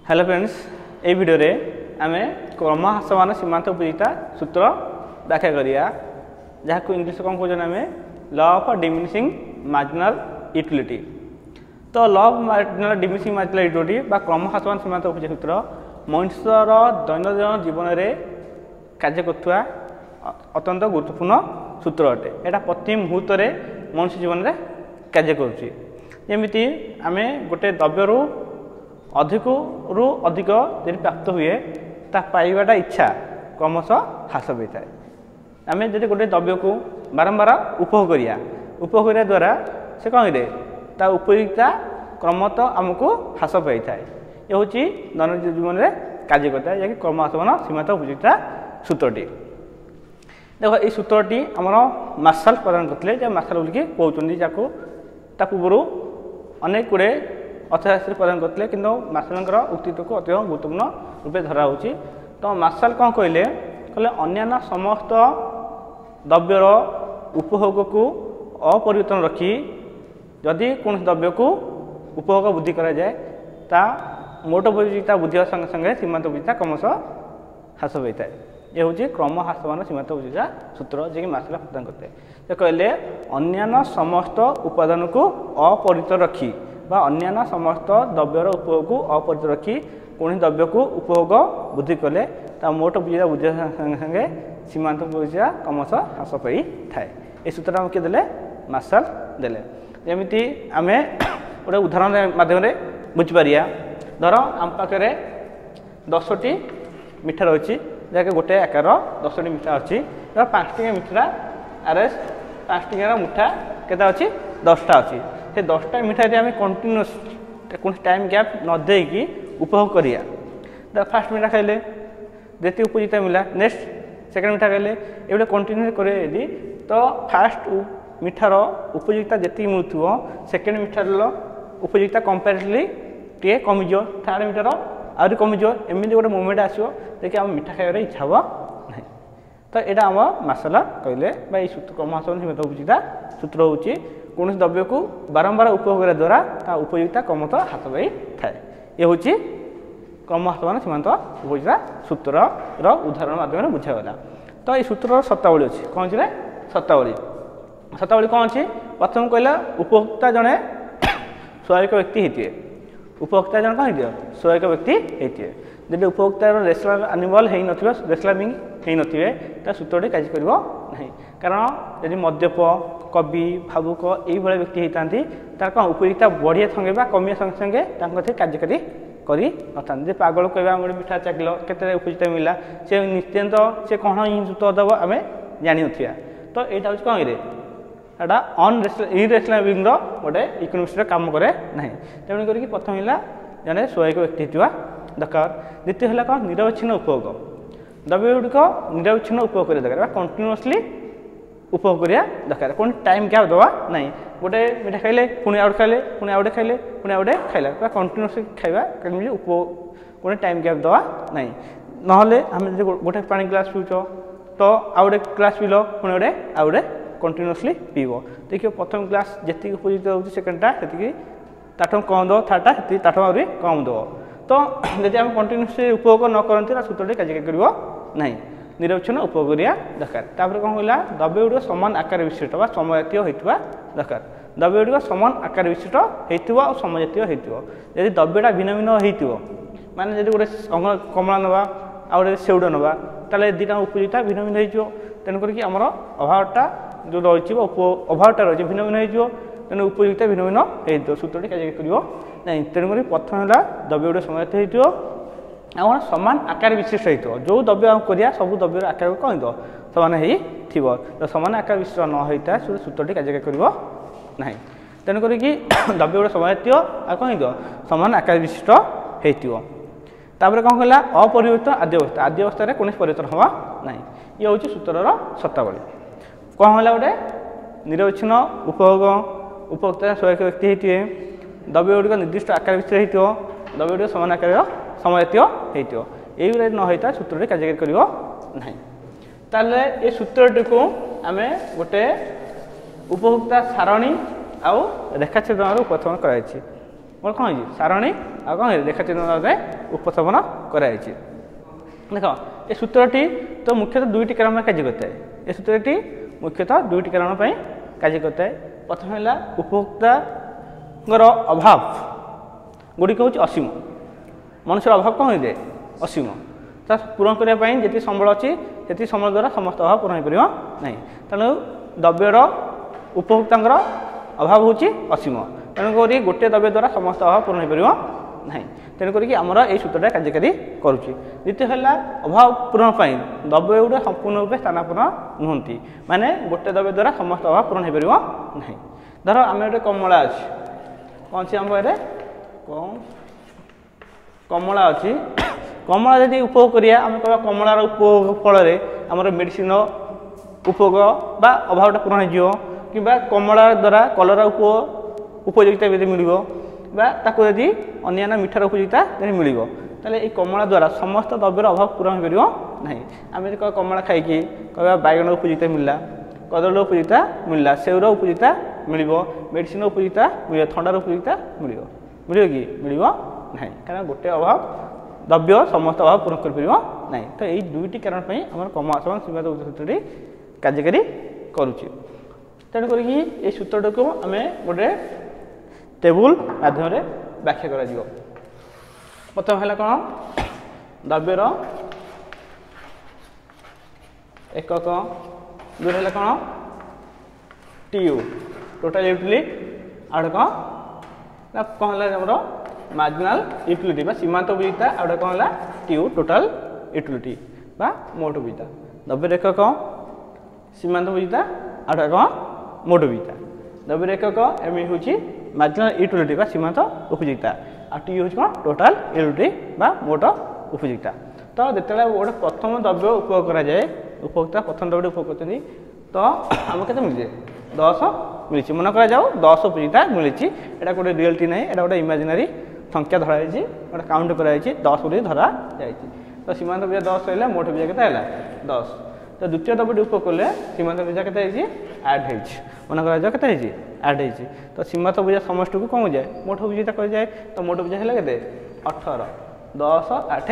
Hello friends ये video रे आमे क्रम ह्रासमान सीमांत उपयोगिता सूत्र व्याख्या करिया जहाँ इंग्लिश कौन कौन आम law of diminishing marginal utility. तो law of marginal diminishing marginal utility बा क्रम ह्रासमान सीमांत उपयोगिता सूत्र मनुष्यर दैनंदिन जीवन में कार्य करुवा अत्यंत गुरुत्वपूर्ण सूत्र अटे। यहाँ प्रति मुहूर्त मनुष्य जीवन में कार्य करुँची आम गोटे द्रव्यरू अधिक यदि प्राप्त हुए ता पाइबाटा इच्छा क्रमशः ह्रास पाई थाए। आम जब गोटे द्रव्य को बारंबार उपभोग करिया द्वारा से कौन ता उपयोगिता क्रमतः आमको ह्रास पाई थाए। ये हूँ दैनिक जीवन में कार्य करता है जैसे क्रम ह्रासमान सीमांत उपयोगिता सूत्रटी। देख ये सूत्रटी आमर मार्शल प्रदान करते मार्शल बोलिकी कहते जहाँ ता पूर्व अनेक गुड़े अर्थशास्त्री प्रदान करते कि मार्शल उक्तित्व को अत्यंत गुरुत्वपूर्ण रूपे धरा हो। तो मार्शल कौन कहले अन्य समस्त द्रव्यर उपभोग को अपरिवर्तन रखी जदि कौन द्रव्य को उपभोग वृद्धि करा जाए ता मोट उपयोगिता वृद्धि संगे संगे सीमांत उपयोगिता क्रमशः ह्रास पाई थाए। ये हूँ क्रम ह्रासमान सीमांत उपयोगिता सूत्र जी मार्शल प्रदान करते हैं। कहले अन्य समस्त उपादान को अपरिवर्तित रखी बा अन्य समस्त द्रव्यर उपभोग को अपरिवर्तित रखी कौन द्रव्य को उपभोग वृद्धि कले ता मोट उपयोगिता वृद्धि संगे संगे सीमांत उपयोगिता क्रमशः ह्रास पाई थाए। ये सूत्र आम किए देले मार्शल देले। जमीती आम गोटे उदाहरण माध्यम बुझीपार धर आम पाखे 10टी मिठा रही जहाँकि गोटे आकार 10टी मिठा अच्छी 5 टिका मिठा आरएस 5 टिकार मिठा केता अच्छी 10टा अच्छी से 10टा मिठा आम कंटिन्यूस कौन टाइम गैप न देकी उपभोग करिया। फास्ट मिठा खाइले जितनी उपयोगिता मिला नेक्स्ट सेकेंड मिठा खाइले ये कंटिन्यूस करें तो फास्ट मिठार उपयोगिता जी मिलूव सेकेंड मिठार उपयोगिता कंपेरेटिवली टे कमिज थर्ड मिठार आहरी कमिज एमती गोटे मोमेंट आसो देखिए आम मिठा खाइबार इच्छा हे ना। तो यहाँ आम मार्शल कहले सूत्र क्रम ह्रासमान सीमांत उपयोगिता सूत्र हूँ कौन द्रव्य को बारंबार उपभोग करने द्वारा ता उपयोगिता क्रमशः ह्रास पाई थाए। ये हूँ क्रम ह्रासमान सीमांत उपयोगिता सूत्र उदाहरण माध्यम बुझागला। तो ये सूत्र शर्तावली अच्छी कौन सी शर्तावली कौन अच्छी प्रथम कहला उपभोक्ता जड़े स्वाभाविक व्यक्ति होते उपभोक्ता जन कौन हो स्वाभाविक व्यक्ति होते जब उपभोक्तार रेशनल एनिमल हो रेशनल बीइंग हो नथिबे ता सूत्रटी कार्य करिवो नहीं। कारण यदि मद्यप कवि भावुक यही व्यक्ति होता तार कौन उपयोगिता बढ़िया संगे कमिया संगे संगे कार्यकारी करी न पागल कहवा गोटे मिठा चाकिल के उपयोगिता मिला से निश्चिंत से कौन सूत्र दब आम जानी ना। तो यहाँ हूँ कौन एटा इरेशनल बीइंग गोटे इकोनोमिक्स काम करे ना। तेणुक प्रथम है जड़े स्वाभाविक व्यक्ति होता दरकार। द्वितीय है कौन निरवच्छिन्न उपभोग द्रव्य गुड़िक निरवच्छिन्न उपभोग करा दरकार कंटिन्यूअसली उपभोग करा दरकार कौन टाइम गैप दवा ना। गोटे मिठा खाइले पुणी आउट खाइले पुणी आउटे खाइले पुणी आउटे खाइला कंटिन्यूअसली खाइबा उपभोग कौन टाइम गैप दवा ना। नहले आम गोटे पानी ग्लास पीछ तो आउ गोटे ग्लास पील पुणी गोटे आउ गोटे कंटिन्यूअसली पीब देखिए प्रथम ग्लास जी उपयोगिता हो सेकेंडटा से ताठ कम दब थर्डटा से ताठ आहरी कम दब। तो जब आम कंटिन्यूअसली उपभोग न करते सूत्रटी कार्यकारी करिवो नहीं निरवच्छिन्न उपभोग करिया दरकार। तापर कौन कहला द्रव्य गुड़िक समान आकार विशिष्ट बा समजातीय होइतबा दरकार। द्रव्य गुड़िक समान आकार विशिष्ट होइतबो और समजातीय होइतबो यदि द्रव्यटा भिन्न भिन्न होइतबो माने जदि गोटे कमला नवा आ गोटे सेउड नवा ताले दुटा उपयोगिता भिन्न भिन्न होइजो। तेणुक आमर अभावटा जो रही अभावटा रही भिन्न भिन्न हो तेणु उपयोगिता भिन्न भिन्न हो सूत्रटी कार्य करिवो नहीं। तेणुक प्रथम है द्रव्य गुड़िक समजातीय हो आम समान आकार विशिष्ट हो जो द्रव्य आम करिया सब द्रव्यर आकार कौन हो समान हो तो समान आकार विशिष्ट न होता सूत्रटी कार्यकारी करिवो नहीं। तेणुक द्रव्य गुड़िक समजातीय आ कौन हो समान आकार विशिष्ट हो। तापर कौन कहला अपरिवर्तन आद्य अवस्था कौन परिवर्तन हवा ना। ये हूँ सूत्रर शर्तावली। कौन है गोटे निरवच्छिन्न उपभोग उपभोक्ता स्वाभाविक व्यक्ति होते द्रव्य गुड़िक निर्दिष्ट आकार विशिष्ट हो द्रव्य गुड़िक समान आकार समजातीय हो ये न होता सूत्रटी कार्यकारी करिवो नहीं। ताले ये सूत्रटी को आम गोटे उपभोक्ता सारणी आउ रेखाछेदन उपस्थापन कराई मोर कौन है सारणी आ कौन रेखाचित्र उपस्थापन कराई। देख ये सूत्रटी तो मुख्यतः दुईटी कारण कार्य करता है। ये सूत्रटी मुख्यतः दुईटी कारण कार्य करता है। प्रथम है उपभोक्ता अभाव गुड़िक हूँ असीम। मनुष्य अभाव कौन हो जाए असीम। ता पूरण करने जी संबल अच्छी से संबल द्वारा समस्त अभाव पूरण हो पार ना। तेणु द्रव्यर उपभोक्ता अभाव हूँ असीम। तेणुक गोटे द्रव्य द्वारा समस्त अभाव पूरण हो पार ना। तेणुक आमर ये सूत्रटा कार्यकारी करुच्ची। द्वितीय है अभाव पूरण द्रव्य गुड़ा संपूर्ण रूप स्थानापन्न नुहति माने गोटे द्रव्य द्वारा समस्त अभाव पूरण हो पार ना। धर आम गोटे कमला अच्छी कौन सी आम पाखे कौन कमला अच्छी कमला जब उपभोग करिया आम कह कमलार उपभोग फल आमर मेडिसिन उपभोग बा अभावटा पूरण हो कि कमला द्वारा कलर उपयोगिता मिल यदि अन्य मिठार उपयोगिता मिल ताले ये कमला द्वारा समस्त द्रव्यर अभाव पूरण हो पार ना। आम कह कमला खाई कह बैगन उपयोगिता मिलला कदली उपयोगिता मिलला सेउर उपयोगिता मिल मेडिसिन उपयोगिता मिल थंडार उपयोगिता मिल कि मिल ना। कारण गोटे अभाव द्रव्य समस्त अभाव पूर्ण कर ना। तो यही दुईटी कारण आम कम आसमान सीमांत सूत्रटी कार्यकारी करुच्ची। तेणुक ये सूत्रटा को आम गोटे टेबुल माध्यम व्याख्या कर। प्रथम है कौन द्रव्यर एकक दूसरे है कौन टीयू टोटाल यूटिलिटी आउट कौन ना कौन है मार्जिनाल यूटिलिटी सीमांत उपयोगिता आउट कौन है टीयू टोटाल यूटिलिटी मोट उपयोगिता। द्रव्यर एकक सीमांत उपयोगिता आउट कौन मोट उपयोगिता। द्रव्यर एकक एम हूँ मार्जिनाल यूटिलिटी सीमांत उपयोगिता आ टी हूँ कौन टोटाल यूटिलिटी मोट उपयोगिता। तो जिते गोटे प्रथम द्रव्य उपभोग कराए उपभोक्ता प्रथम द्रव्य उपभोग करते तो आमको के मिल जाए 10 मिली मन कर 10 उपयोगिता मिली। यहाँ गोटे रियलिटी ना यहाँ गोटे इमेजिनारी संख्या धराई गोटे काउंट कराई 10 बोली धरा जाए। तो सीमांत उपयोगिता 10 रहा मोट उपयोगिता है 10। तो द्वितीय द्रव्य उपभोग कले सीमांत उपयोगिता के आड हो मन कर आड हो। तो सीमांत उपयोगिता समष्टि को कौन जाए मोट उपयोगिता कर जाए। तो मोट उपयोगिता है के 18 10 8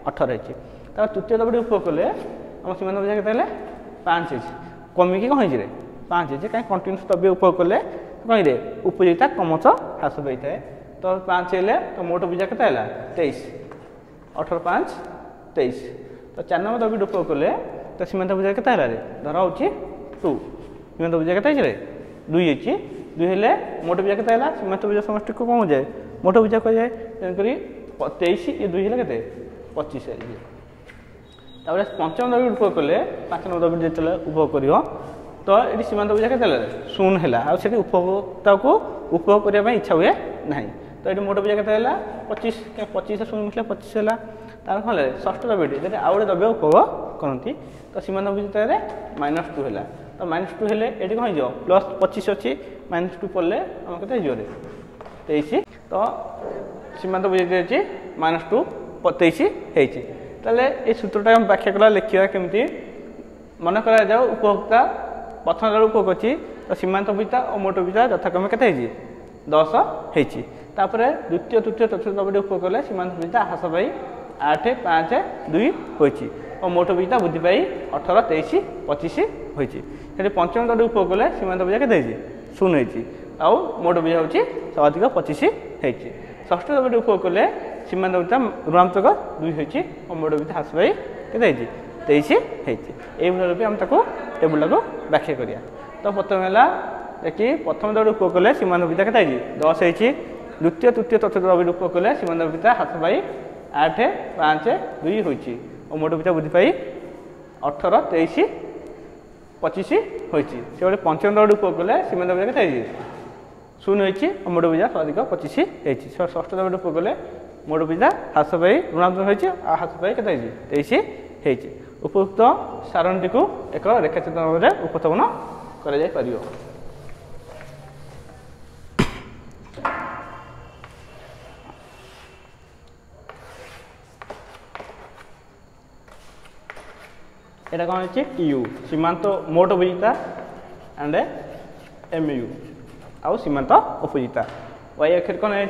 18 है। तृतीय द्रव्य उपभोग कले आम सीमांत उपयोगिता के 5 कमिकी कौन हो 5 कहीं कंटिन्यूस द्रव्य उपभोग कले कहीं उपयोगिता क्रमश ह्रास पाई है। तो 5 है तो मोट उपयोगिता के 23 18 5 23। तो 4 नंबर द्रव्य उपभोग कले तो सीमांत उपयोगिता के धर हो 2 सीमांत उपयोगिता के 2 है 2 है मोट उपयोगिता के सीमांत उपयोगिता समष्टि को कौन हो जाए मोट उपयोगिता कर जाए। तेणुक 23 ये 2 है के 25 है। पंचम द्रव्य उपभोग कले 5 नंबर द्रव्य जो उपभोग कर तो ये सीमांत उपयोगिता के 0 है आठ उपभोक्ता को उपभोग करने इच्छा हुए ना। तो ये मोट उपयोगिता है 25 25 0 मिले 25 है। तार कौन षष्ठ द्रव्यटी जब आउ गए द्रव्य उपभोग करती तो सीमांत उपयोगिता -2 है। तो -2 है ये कौन हो प्लस 25 अच्छी -2 पड़े आम के 23। तो सीमांत उपयोगिता -2 23 होती। ताले ये सूत्रटा हम व्याख्या कला लिखा केमती मन कर उपभोक्ता प्रथम द्रव्य उपभोग अच्छी तो सीमांत उपयोगिता और मोट उपयोगिता यथाक्रमे के 10 होती। द्वितीय तृतीय चतुर्थ द्रव्य उपभोग कले सीमांत उपयोगिता ह्रास पाई 8 5 2 होती और मोट उपयोगिता वृद्धि पाई 18 23 25 होती। पंचम द्रव्य उपभोग कले सीमांत उपयोगिता के 0 होती आउ मोट उपयोगिता हूँ सर्वाधिक 25 होती। षष्ठ द्रव्य उपभोग कले सीमांत उपयोगिता ऋणात्मक 2 होती और मोट उपयोगिता ह्रास पाई के 23 होती। यही रूपे आम टेबुल को व्याख्या करिया। तो प्रथम है देखिए प्रथम द्रव्य उपभोग कले सीमांत उपयोगिता के 10 होती। द्वितीय तृतीय चतुर्थ द्रव्य उपभोग कले सीमांत उपयोगिता ह्रास पाई 8 5 2 होती और मोट उपयोगिता वृद्धि पाई 18 23 25 होती। से गोटे पंचम द्रव्य उपभोग कले सीमांत उपयोगिता के 0 होती और मोट उपयोगिता सर्वाधिक 25 होती। षष्ठ द्रव्य उपभोग कले मोट उपयोगिता ह्रास पाई ऋणात्मक होती ह्रास पाई के 23 होती। उपयुक्त सारणी को एक रेखाचित्र उपस्थापन कर यहाँ कौन है टीयू सीमांत मोट उपयोगिता एंड एमयू आउ सीमांत उपयोगिता वाई अक्षर कौन है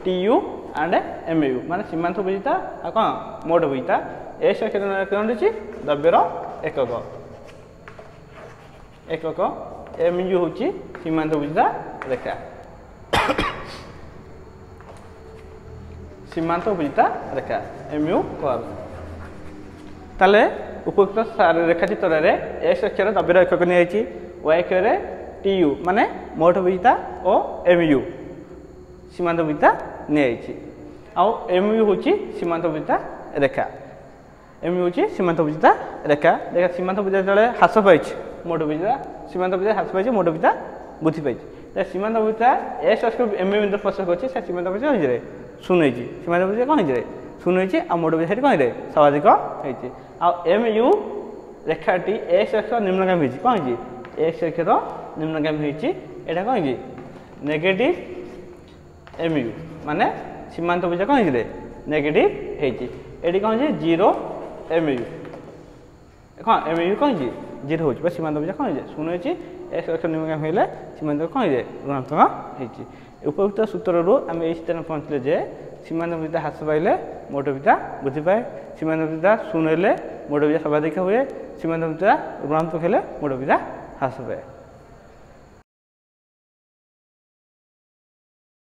TU एंड MU माने सीमांत उपजीविता आ कौन मोड उपजीविता एस अक्षर कौन रही द्रव्यर एकक एकक MU हूँ सीमांत उपजीविता रेखा सीमांत उपजीविता रेखा MU कर्व ताले उपयुक्त रेखा चित्र में एक्स अक्षर द्रव्यर एकक नहीं वाई अक्षर TU माने मोड उपजीविता और MU सीमांत उपजीविता नहीं आउ MU हूँ सीमांत उपजीविता रेखा MU हूँ सीमांत उपजीविता रेखा देखा सीमांत उपजीविता जो ह्रास पाई मोड उपजीविता सीमांत उपजीविता ह्रास पाई मोड उपजीविता वृद्धि पाई सीमांत उपजीविता एक्स अक्षर MU बिंदु स्पर्शक अच्छी से सीमांत उपजीविता हो शून्य सीमांत उपजीविता कौन हो शून्य आ मोड उपजीविता कौन सर्वाधिक होती MU रेखाटी एक्स अक्षर निम्नगामी हो कौन हो एक्स अक्षर निम्नगामी होता कौन हो नेगेटिव MU माने सीमांत उपजीविता कौन हो नेगेटिव होती कौन हो 0 MU कौन MU कौन हो 0 हो सीमांत उपजीविता कौन हो शून्य एक्स अक्षर निम्नगामी होले सीमांत कौन हो ऋणात्मक होती उपयुक्त सूत्र आम यही स्थान पहुँचले जे सीमांत उपजीविता ह्रास पाइले मोड उपजीविता वृद्धि पाए सीमांत उपजीविता शून्य हेले मोड उपजीविता सर्वाधिक हुए सीमांत उपजीविता ऋणात्मक हेले मोड उपजीविता ह्रास पाए।